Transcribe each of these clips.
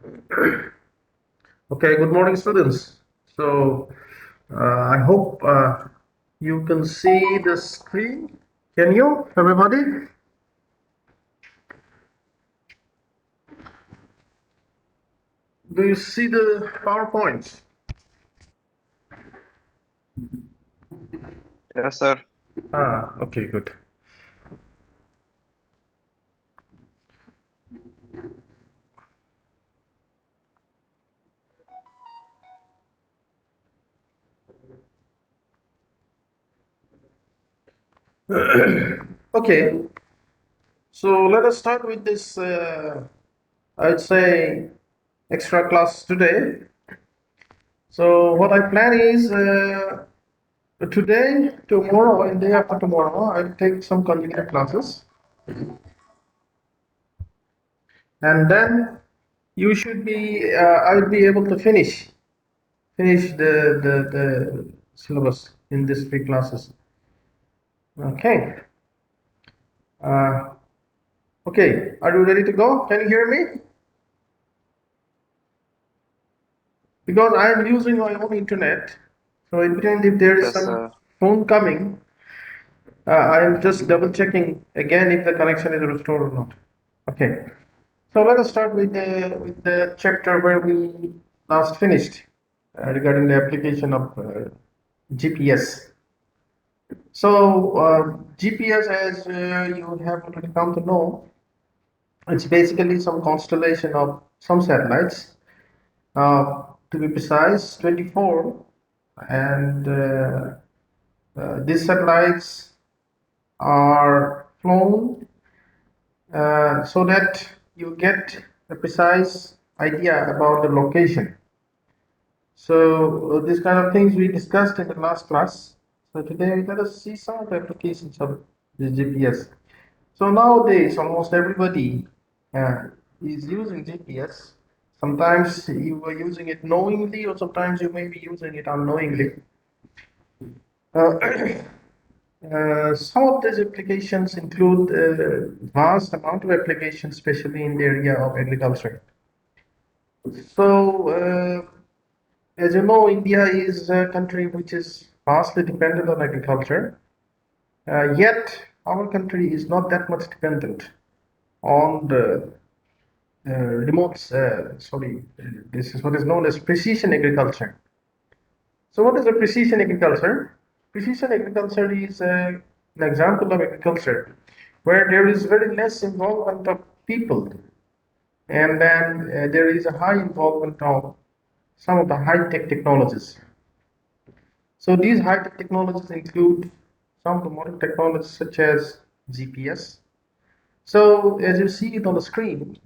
Okay, good morning, students. So, I hope you can see the screen. Can you, everybody? Do you see the PowerPoints? Yes, sir. Okay, good. Okay, so let us start with this, I'd say, extra class today. So, what I plan is today, tomorrow, and day after tomorrow, I'll take some consecutive classes. And then you should be I'll be able to finish the syllabus in these three classes. Okay. uh, okay, are you ready to go? Can you hear me? Because I am using my own internet, so in between if there is Yes, some sir. phone coming, I am just double checking again if the connection is restored or not. Okay, so let us start with the chapter where we last finished, regarding the application of GPS. So, GPS, as you have already come to know, it's basically some constellation of some satellites. To be precise, 24. And these satellites are flown so that you get a precise idea about the location. So, these kind of things we discussed in the last class. So, today let us see some of the applications of the GPS. So nowadays, almost everybody is using GPS. Sometimes you are using it knowingly, or sometimes you may be using it unknowingly. Uh, some of these applications include vast amount of applications, especially in the area of agriculture. So, as you know, India is a country which is vastly dependent on agriculture. Yet, our country is not that much dependent on the this is what is known as precision agriculture. So, what is a precision agriculture? Precision agriculture is an example of agriculture where there is very less involvement of people, and then there is a high involvement of some of the high tech technologies. So, these high tech technologies include some of the modern technologies such as GPS. So, as you see it on the screen,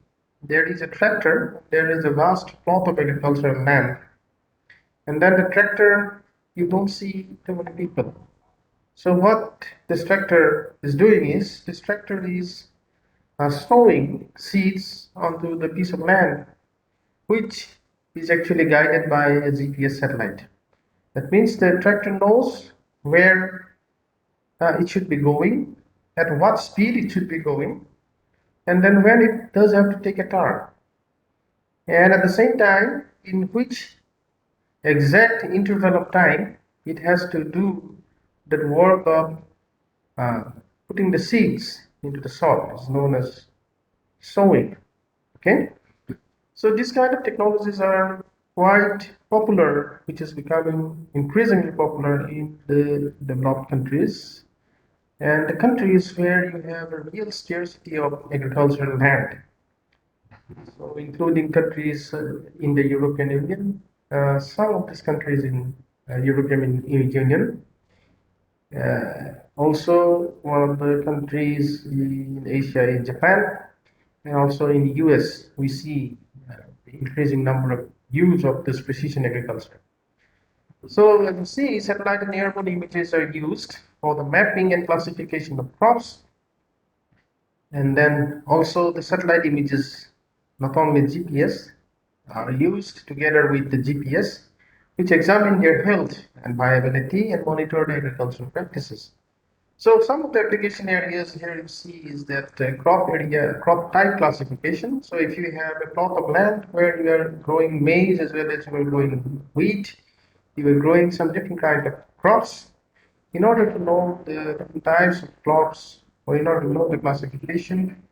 there is a tractor, there is a vast plot of agricultural land, and then the tractor, you don't see too many people. So, what this tractor is doing is this tractor is sowing seeds onto the piece of land, which is actually guided by a GPS satellite. That means the tractor knows where it should be going, at what speed it should be going, and then when it does have to take a turn. And at the same time, in which exact interval of time it has to do that work of uh, putting the seeds into the soil is known as sowing. Okay, so these kind of technologies are quite popular, which is becoming increasingly popular in the developed countries and the countries where you have a real scarcity of agricultural land. So, including countries in the European Union, some of these countries in European Union, also one of the countries in Asia is Japan, and also in the US, we see increasing number of use of this precision agriculture. So, as you see, satellite and airborne images are used for the mapping and classification of crops, and then also the satellite images, not only GPS, are used together with the GPS, which examine their health and viability and monitor the agricultural practices. So some of the application areas here you see is that crop area, crop type classification. So if you have a plot of land where you are growing maize as well as you are growing wheat, you are growing some different kind of crops. In order to know the different types of crops, or in order to know the classification,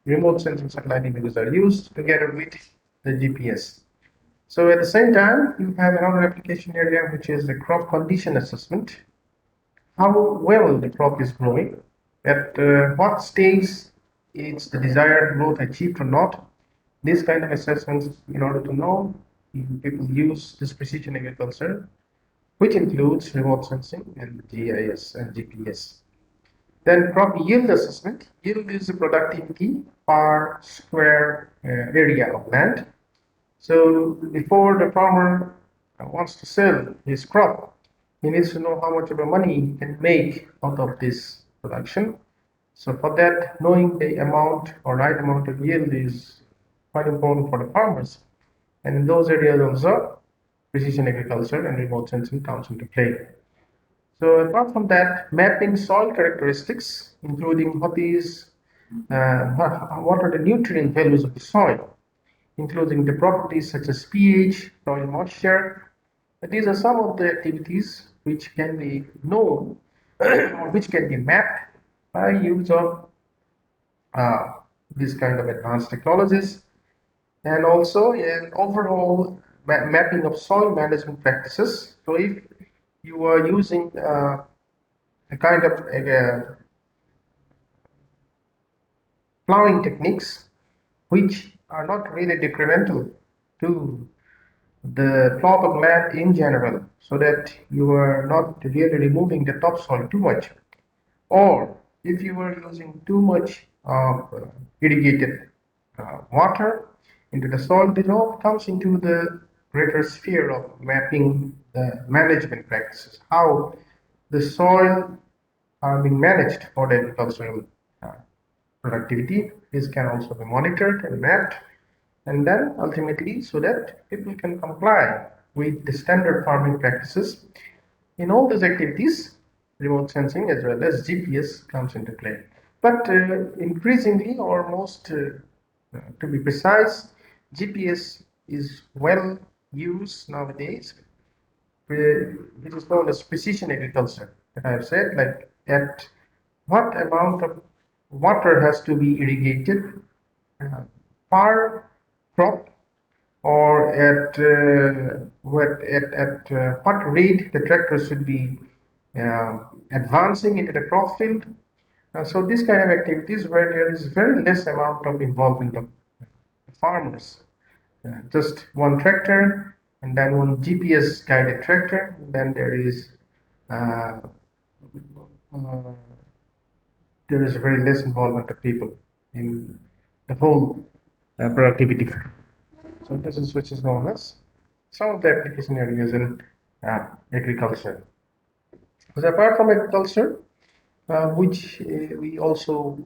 remote sensing satellite images are used together with the GPS. So at the same time, you have another application area which is the crop condition assessment, how well the crop is growing, at what stage is the desired growth achieved or not. This kind of assessments, in order to know, people use this precision agriculture, which includes remote sensing and GIS and GPS. Then crop yield assessment. Yield is the productivity per square area of land. So before the farmer wants to sell his crop, he needs to know how much of a money he can make out of this production. So for that, knowing the amount or right amount of yield is quite important for the farmers. And in those areas also, precision agriculture and remote sensing comes into play. So apart from that, mapping soil characteristics, including what are the nutrient values of the soil, including the properties such as pH, soil moisture. These are some of the activities which can be known or which can be mapped by use of uh, these kind of advanced technologies, and also an overall mapping of soil management practices. So if you are using a kind of plowing techniques which are not really detrimental to the plot of land in general, so that you are not really removing the topsoil too much, or if you are using too much of irrigated water into the soil, this all comes into the greater sphere of mapping the management practices, how the soil are being managed for the agricultural uh, productivity. This can also be monitored and mapped, and then ultimately so that people can comply with the standard farming practices. In all these activities, remote sensing as well as GPS comes into play. But increasingly, or most to be precise, GPS is well used nowadays. It is known as precision agriculture. That I have said, like at what amount of water has to be irrigated uh, per crop, or what rate the tractor should be advancing into the crop field. So this kind of activities where there is very less amount of involvement of farmers. Just one tractor and then one GPS guided tractor. Then uh, uh, there is very less involvement of people in the whole productivity. So this is which is known as some of the application areas in agriculture. So apart from agriculture, which we also,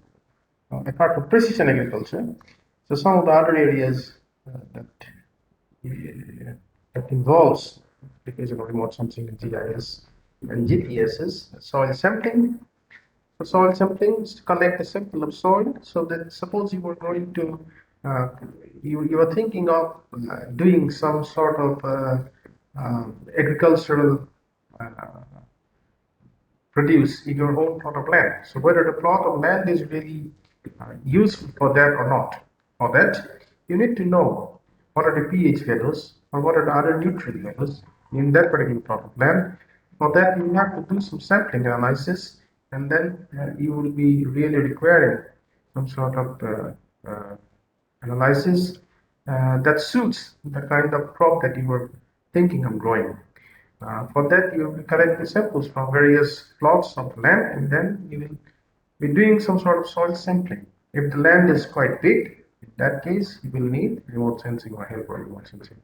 apart from precision agriculture, so some of the other areas that involves application of remote sensing and GIS and GPS is soil sampling. For soil sampling is to collect a sample of soil, so that suppose you were going to uh, you are thinking of doing some sort of agricultural uh, produce in your own plot of land. So whether the plot of land is really useful for that or not, for that you need to know what are the pH values or what are the other nutrient values in that particular plot of land. For that you have to do some sampling analysis, and then you will be really requiring some sort of analysis that suits the kind of crop that you were thinking of growing. For that, you will collect the samples from various plots of land, and then you will be doing some sort of soil sampling. If the land is quite big, in that case, you will need remote sensing or help for remote sensing.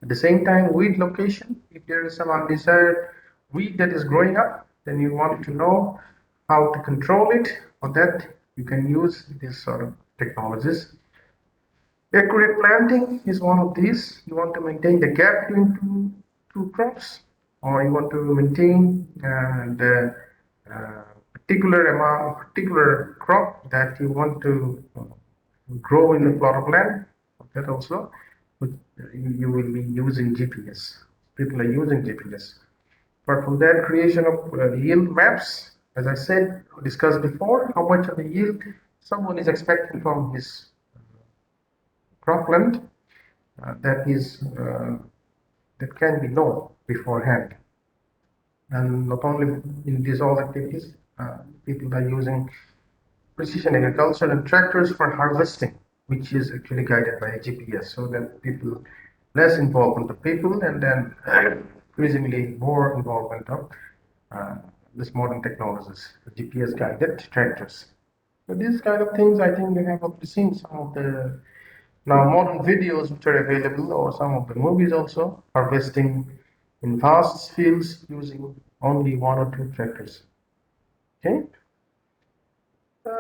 At the same time, weed location, if there is some undesired weed that is growing up, then you want to know how to control it. For that, you can use this sort of technologies. Accurate planting is one of these. You want to maintain the gap between two crops, or you want to maintain the particular crop that you want to grow in a plot of land, that also you will be using GPS. People are using GPS. Apart from that, creation of yield maps, as I said, discussed before, how much of the yield someone is expecting from his cropland, that can be known beforehand. And not only in these all activities, people are using precision agriculture and tractors for harvesting, which is actually guided by a GPS, so that people less involvement of people and then increasingly more involvement of uh, this modern technologies, GPS guided tractors. So these kind of things, I think you have already seen some of the now modern videos which are available, or some of the movies also, harvesting in vast fields using only one or two tractors. Okay.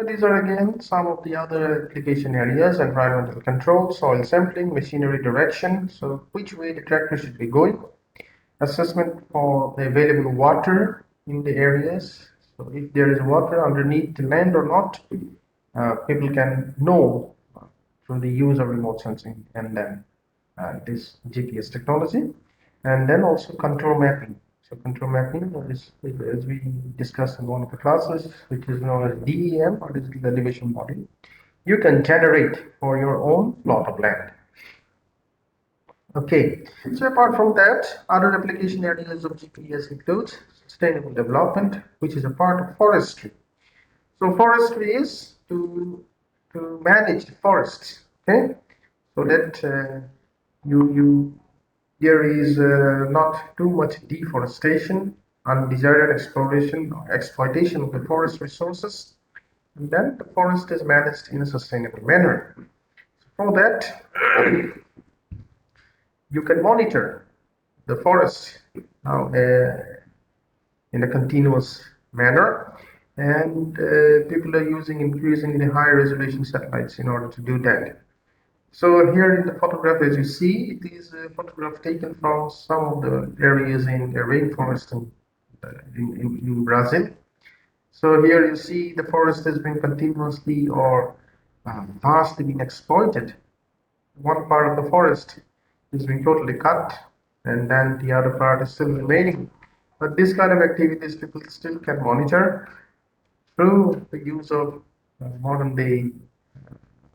These are again some of the other application areas: environmental control, soil sampling, machinery direction, so which way the tractor should be going, assessment for the available water in the areas, so if there is water underneath the land or not, people can know through the use of remote sensing and then this GPS technology, and then also contour mapping. So contour mapping is, as we discussed in one of the classes, which is known as DEM, or digital elevation modeling. You can generate for your own plot of land. Okay, so apart from that, other application areas of GPS includes sustainable development, which is a part of forestry. So forestry is to manage the forests, okay, so that you there is not too much deforestation, undesired exploration or exploitation of the forest resources, and then the forest is managed in a sustainable manner. For that, you can monitor the forest now in a continuous manner, and people are using increasingly high resolution satellites in order to do that. So here in the photograph, as you see, it is a photograph taken from some of the areas in the rainforest in Brazil. So here you see the forest has been continuously or vastly being exploited. One part of the forest is being totally cut, and then the other part is still remaining. But this kind of activities people still can monitor through the use of modern day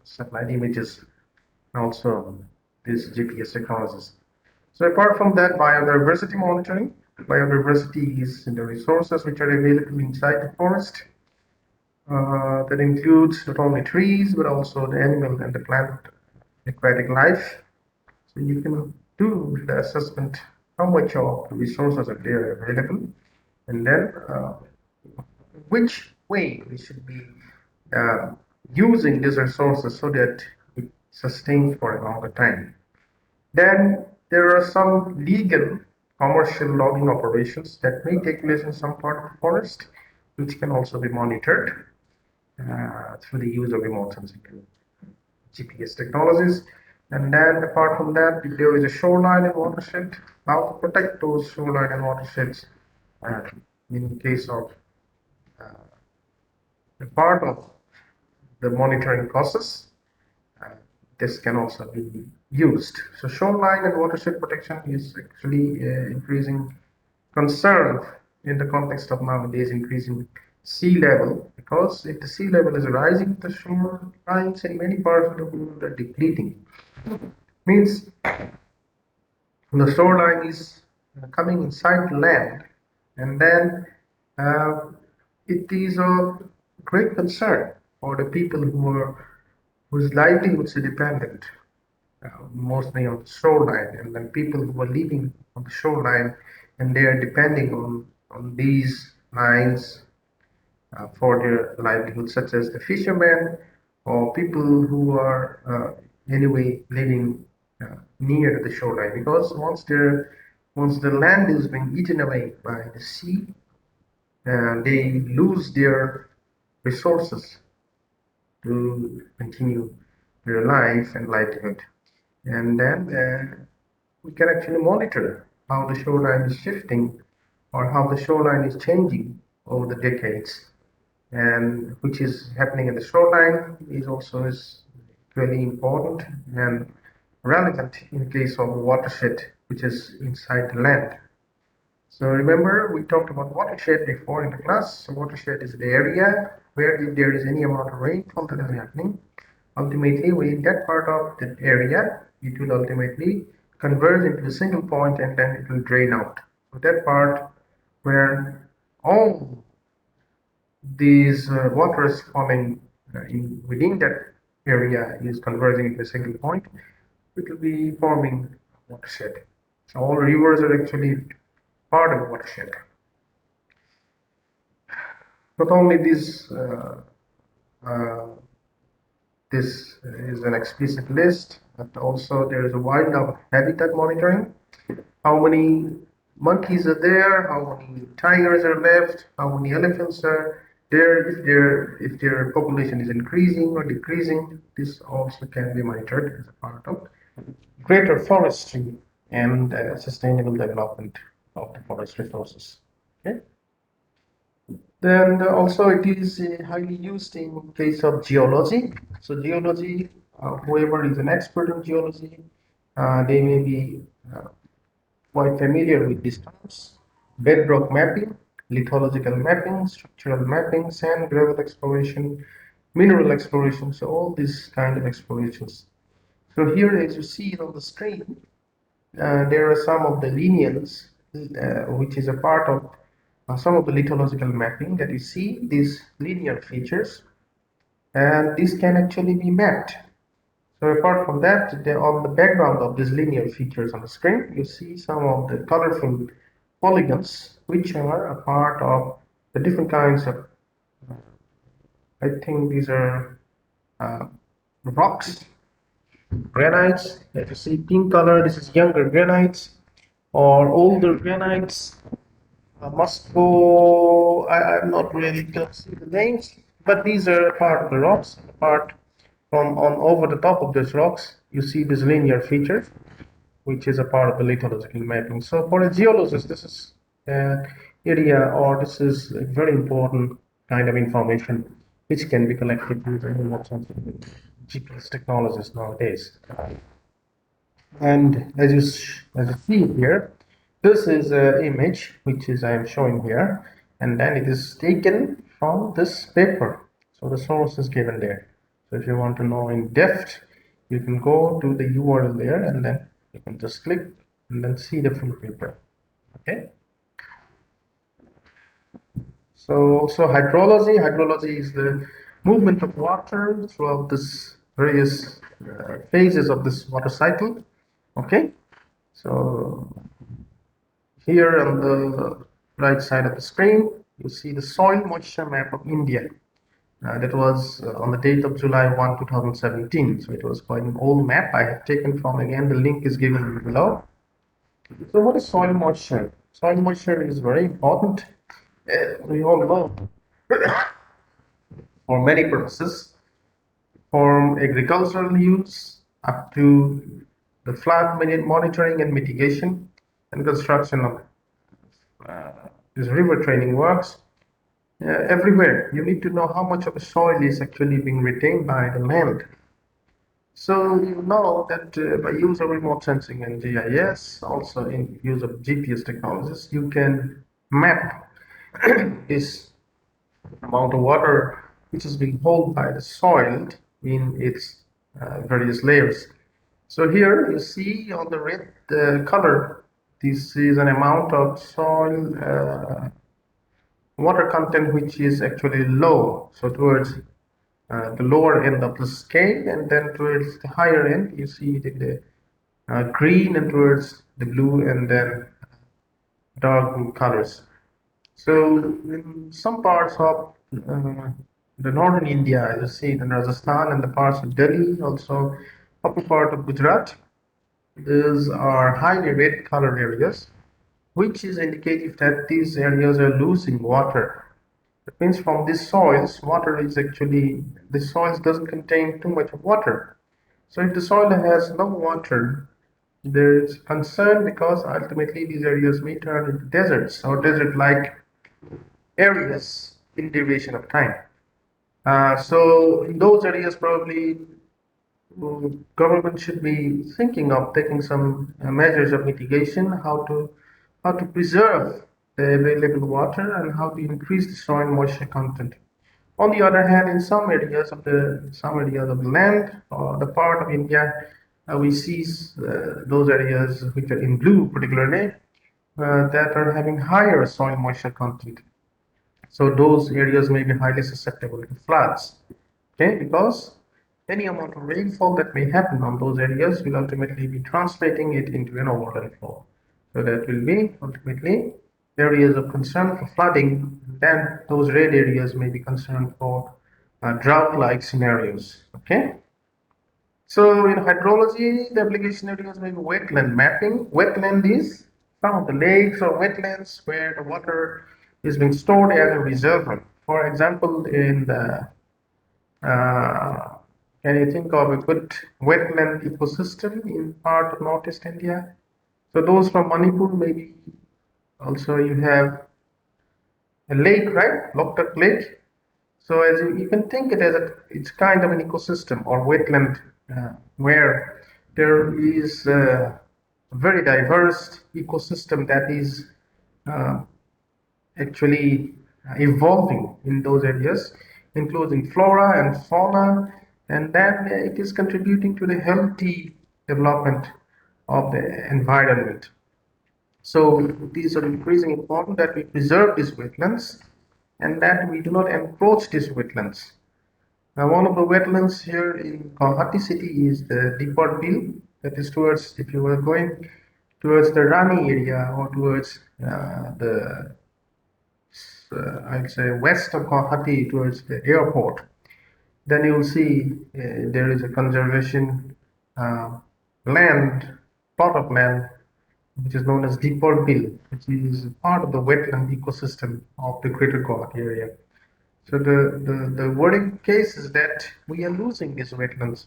satellite images, and also these GPS technologies. So apart from that, biodiversity monitoring. Biodiversity is the resources which are available inside the forest. That includes not only trees but also the animal and the plant aquatic life. So you can do the assessment how much of the resources are there available, and then which way we should be uh, using these resources so that it sustains for a longer time. Then there are some legal commercial logging operations that may take place in some part of the forest, which can also be monitored through the use of remote sensing GPS technologies. And then apart from that, if there is a shoreline and watershed, how to protect those shoreline and watersheds uh, in case of a part of the monitoring process. Uh, this can also be used. So shoreline and watershed protection is actually increasing concern in the context of nowadays increasing sea level, because if the sea level is rising, the shorelines in many parts of the world are depleting. Means the shoreline is coming inside the land, and then uh, it is of great concern for the people whose livelihoods are dependent mostly on the shoreline, and then people who are living on the shoreline and they are depending on these lines for their livelihood, such as the fishermen or people who are anyway living near the shoreline. Because once the land is being eaten away by the sea, they lose their resources to continue their life and livelihood. And then we can actually monitor how the shoreline is shifting or how the shoreline is changing over the decades, and which is happening in the shoreline is also is really important and relevant in case of a watershed which is inside the land. So remember, we talked about watershed before in the class. So watershed is the area where if there is any amount of rainfall that is happening, ultimately within that part of that area, it will ultimately converge into a single point and then it will drain out. So that part where all these water is falling within that area is converging into a single point, it will be forming a watershed. So all rivers are actually part of a watershed. Not only uh, this is an explicit list, but also there is a wildlife habitat monitoring. How many monkeys are there? How many tigers are left? How many elephants are there? If their population is increasing or decreasing, this also can be monitored as a part of greater forestry and sustainable development of the forest resources. Okay. Then also it is highly used in case of geology. So geology, whoever is an expert in geology, they may be quite familiar with these terms. Bedrock mapping, lithological mapping, structural mapping, sand, gravel exploration, mineral exploration. So all these kind of explorations. So here, as you see on the screen, there are some of the lineals, which is a part of some of the lithological mapping that you see these linear features, and this can actually be mapped. So apart from that, on the background of these linear features on the screen, you see some of the colorful polygons, which are a part of the different kinds of, I think these are uh, rocks, granites that you see pink color. This is younger granites or older granites. Must go. I'm not really gonna see the names, but these are part of the rocks. Part from on over the top of these rocks, you see this linear feature, which is a part of the lithological mapping. So for a geologist, this is an area, or this is a very important kind of information which can be collected using GPS technologies nowadays. And as you see here, this is an image which is I am showing here, and then it is taken from this paper. So the source is given there. So if you want to know in depth, you can go to the URL there, and then you can just click and then see the full paper. Okay. So hydrology is the movement of water throughout this various phases of this water cycle. Okay. So here on the right side of the screen, you see the soil moisture map of India. That was on the date of July 1, 2017. So it was quite an old map I have taken from, again, the link is given below. So what is soil moisture? Soil moisture is very important. We all know for many purposes, from agricultural use up to the flood monitoring and mitigation and construction of these river training works. Everywhere you need to know how much of the soil is actually being retained by the land. So you know that by use of remote sensing and GIS, also in use of GPS technologies, you can map this amount of water which is being held by the soil in its various layers. So here you see on the red color, this is an amount of soil water content which is actually low. So towards the lower end of the scale, and then towards the higher end, you see the green, and towards the blue, and then dark blue colors. So in some parts of the northern India, you see in Rajasthan and the parts of Delhi, also upper part of Gujarat, these are highly red color areas, which is indicative that these areas are losing water. That means from these soils, water is actually, the soils doesn't contain too much of water. So if the soil has no water, there is concern because ultimately these areas may turn into deserts or desert-like areas in duration of time. So in those areas, probably government should be thinking of taking some measures of mitigation, how to preserve the available water and how to increase the soil moisture content. On the other hand, in some areas of the land or the part of India, we see those areas which are in blue particularly that are having higher soil moisture content. So those areas may be highly susceptible to floods. Okay, because any amount of rainfall that may happen on those areas will ultimately be translating it into an overflow. So that will be ultimately areas of concern for flooding. Then those red areas may be concerned for drought-like scenarios. Okay. So in hydrology, the application areas may be wetland mapping. Wetland is some of the lakes or wetlands where the water is being stored as a reservoir. For example, in the can you think of a good wetland ecosystem in part of Northeast India? So those from Manipur, maybe also you have a lake, right? Loktak Lake. So as you can think it as it's kind of an ecosystem or wetland where there is a very diverse ecosystem that is uh, actually evolving in those areas, including flora and fauna, and then it is contributing to the healthy development of the environment. So these are increasingly important that we preserve these wetlands and that we do not encroach these wetlands. Now, one of the wetlands here in Guwahati city is the Deeper Bill, that is towards, if you were going towards the Rani area or towards the I'd say west of Guwahati towards the airport, then you'll see there is a conservation uh, land, plot of land, which is known as Deeper Bill, which is part of the wetland ecosystem of the greater Guwahati area. So the worrying case is that we are losing these wetlands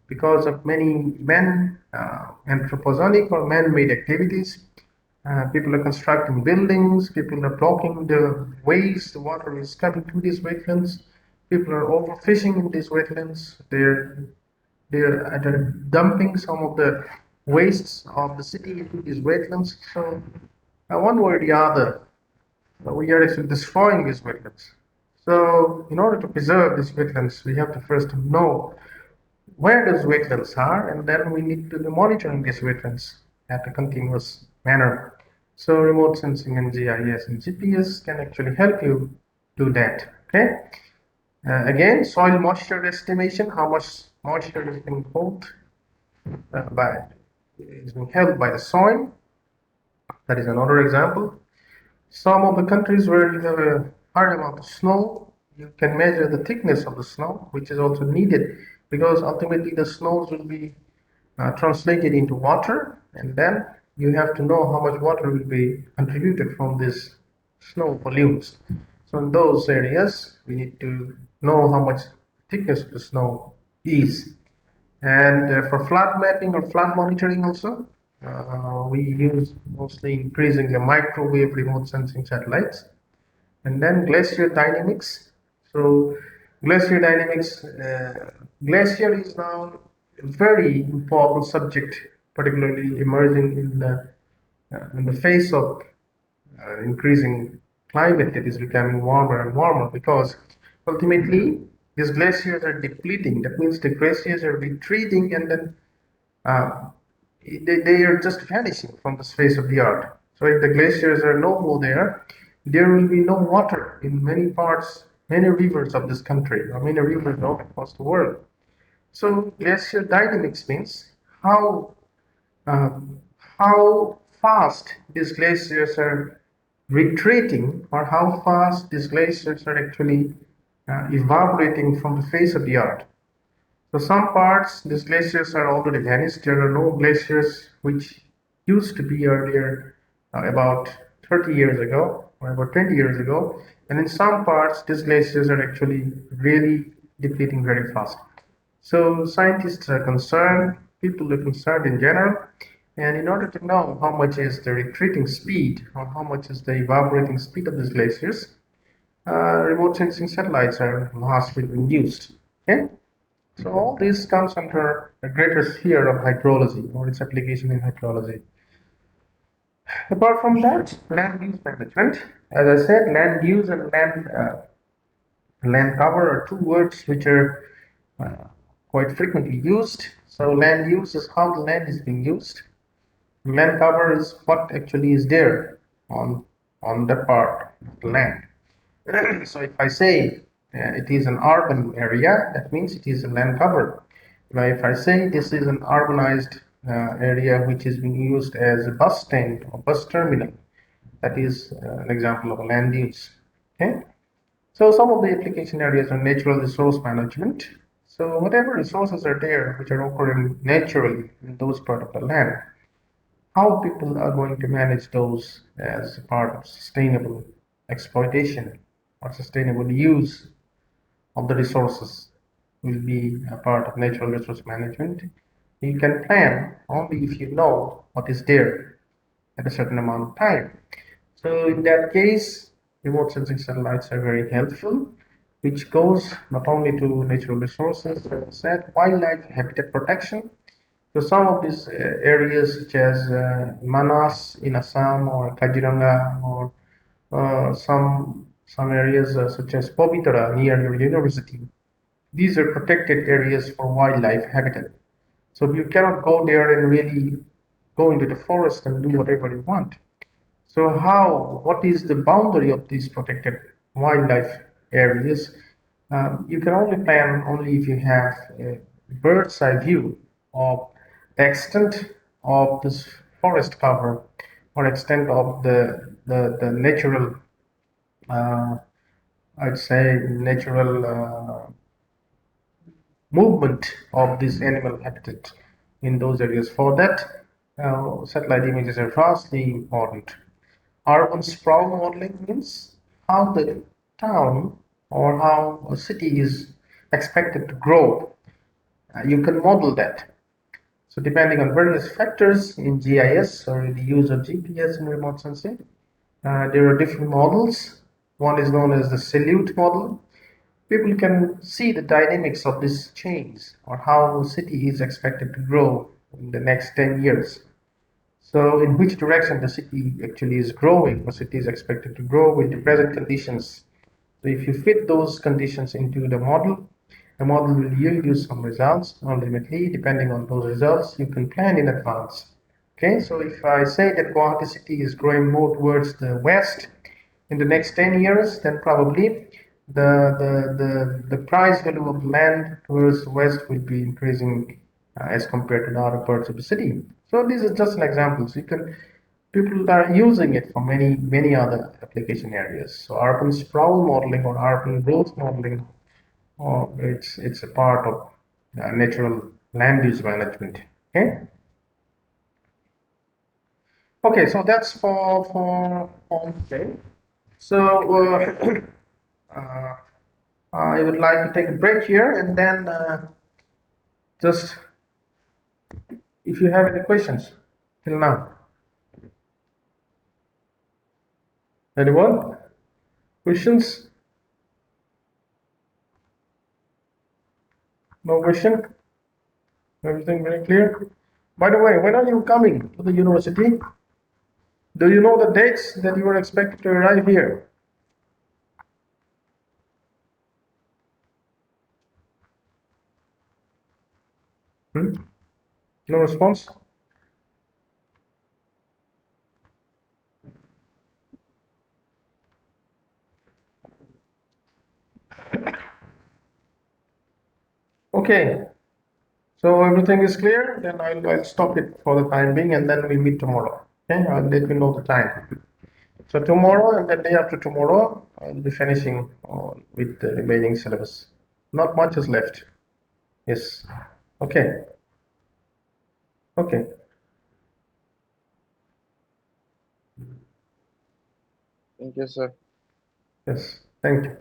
because of many anthropogenic or man-made activities. People are constructing buildings, people are blocking the ways the water is coming to these wetlands. People are overfishing in these wetlands. They're dumping some of the wastes of the city into these wetlands. So one way or the other, we are actually destroying these wetlands. So in order to preserve these wetlands, we have to first know where those wetlands are, and then we need to be monitoring these wetlands at a continuous manner. So remote sensing and GIS and GPS can actually help you do that. Okay. Again, soil moisture estimation, how much moisture is being held by the soil. That is another example. Some of the countries where you have a high amount of snow, you can measure the thickness of the snow, which is also needed because ultimately the snows will be translated into water, and then you have to know how much water will be contributed from these snow volumes. So in those areas, we need to know how much thickness of the snow is. And for flood mapping or flood monitoring also, we use mostly increasing the microwave remote sensing satellites. And then glacier dynamics. So glacier dynamics, glacier is now a very important subject, particularly emerging in the face of increasing climate that is becoming warmer and warmer because ultimately these glaciers are depleting. That means the glaciers are retreating and then uh, they are just vanishing from the face of the earth. So if the glaciers are no more there, there will be no water in many parts, many rivers of this country, or many rivers all across the world. So glacier dynamics means um, how fast these glaciers are retreating, or how fast these glaciers are actually evaporating from the face of the earth. So some parts, these glaciers are already vanished. There are no glaciers which used to be earlier about 30 years ago or about 20 years ago. And in some parts, these glaciers are actually really depleting very fast. So scientists are concerned, people are concerned in general, and in order to know how much is the retreating speed or how much is the evaporating speed of these glaciers, remote sensing satellites are vastly reduced. Okay, so all this comes under a greater sphere of hydrology or its application in hydrology. Apart from that, land use management. As I said, land use and land cover are two words which are uh, quite frequently used. So land use is how the land is being used. Land cover is what actually is there on that part of the land. So if I say it is an urban area, that means it is a land cover. Now, if I say this is an urbanized area which is being used as a bus stand or bus terminal, that is an example of a land use. Okay. So some of the application areas are natural resource management. So whatever resources are there which are occurring naturally in those part of the land, how people are going to manage those as a part of sustainable exploitation or sustainable use of the resources will be a part of natural resource management. You can plan only if you know what is there at a certain amount of time. So in that case, remote sensing satellites are very helpful, which goes not only to natural resources, as I said, wildlife habitat protection. So some of these areas, such as Manas in Assam or Kaziranga, or some areas such as Povitara near your university, these are protected areas for wildlife habitat. So you cannot go there and really go into the forest and do whatever you want. So what is the boundary of these protected wildlife areas? You can only plan only if you have a bird's eye view of the extent of this forest cover or extent of the natural, uh, I'd say natural movement of this animal habitat in those areas. For that, satellite images are vastly important. Urban sprawl modeling means how the town or how a city is expected to grow. You can model that. So depending on various factors in GIS or the use of GPS in remote sensing, there are different models. One is known as the Salute model. People can see the dynamics of this change or how a city is expected to grow in the next 10 years. So in which direction the city actually is growing, or city is expected to grow with the present conditions. So if you fit those conditions into the model will yield you some results. Ultimately, depending on those results, you can plan in advance. Okay, so if I say that Guwahati city is growing more towards the west in the next 10 years, then probably the price value of land towards the west will be increasing as compared to the other parts of the city. So this is just an example. So you can people are using it for many other application areas. So urban sprawl modeling or urban growth modeling, it's a part of natural land use management. Okay. Okay. So that's for today. So uh, I would like to take a break here and then just if you have any questions till now. Anyone? Questions? No question? Everything very clear? By the way, when are you coming to the university? Do you know the dates that you are expected to arrive here? Hmm? No response? Okay. So everything is clear? Then I'll stop it for the time being and then we'll meet tomorrow. Okay? I'll let you know the time. So tomorrow and the day after tomorrow, I'll be finishing with the remaining syllabus. Not much is left. Yes. Okay. Okay. Thank you, sir. Yes. Thank you.